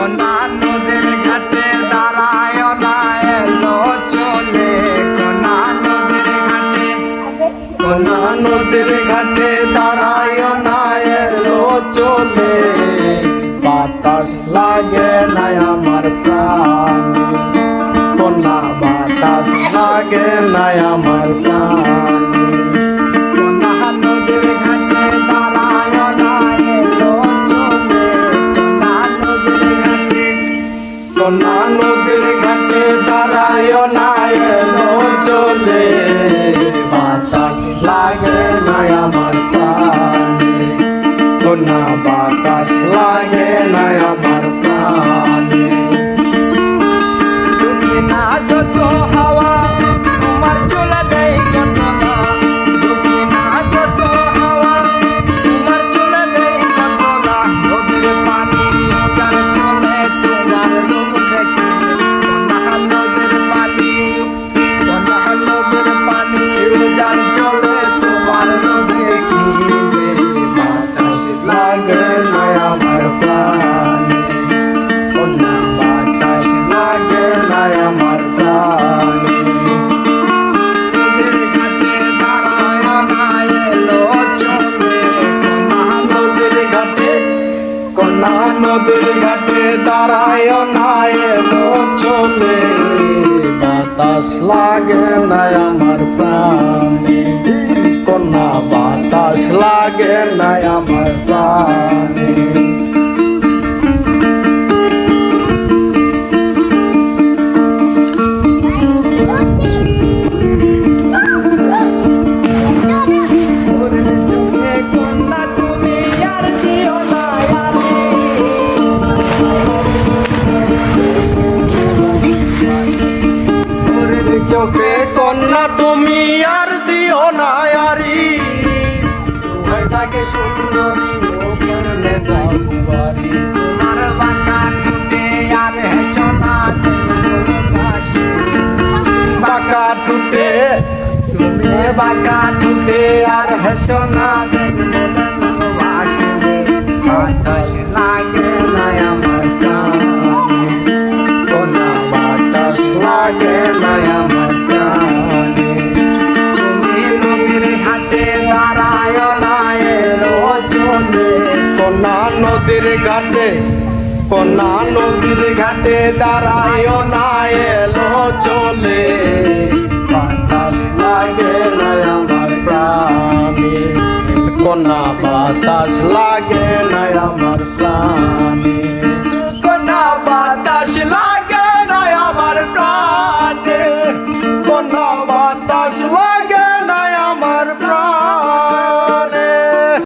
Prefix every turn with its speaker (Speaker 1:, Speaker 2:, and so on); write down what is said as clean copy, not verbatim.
Speaker 1: কোনা নদীর ঘাটে দাঁড়ায় না এলো চলে কোনা নদীর ঘাটে কোনা নদীর ঘাটে দাঁড়ায় না এলো চলে বাতাস লাগে না আমার প্রাণ কোনা বাতাস লাগে না আমার প্রাণ কোনা নদীর ঘাটে দাঁড়ায় না এলো চলে বাতাস লাগে না আমার প্রাণে কোনা বাতাস লাগে না আমার প্রাণে তুমি না যত হাওয়া তোমার চলে দেয় ঘটনা তুমি না যত হাওয়া তোমার চলে দেয় ঘটনা নদীর পানি যার চলে তোমার নদীর ঘাটে দাঁড়ায় না এলো চলে বাতাস লাগে না আমার প্রাণে কোনা বাতাস লাগে না আমার প্রাণে চোখে কন্যা তুমি আর দিও না আরি থাকে সুন্দরী ওখানে যাও বাড়ি তোমার বাঁকা টুটে আর হেসনা বাঁকা টুটে তুমি বাঁকা টুটে আর হেসনা বাতাস লাগে না আমার প্রাণে কোনা বাতাস লাগে না আমার প্রাণে তুমি নদীর ঘাটে দাঁড়ায় না এলো চলে কোনা নদীর ঘাটে কোনা নদীর ঘাটে দাঁড়ায় না এলো চলে বাতাস লাগে না আমার প্রাণে কোনা বাতাস লাগে না আমার প্রাণে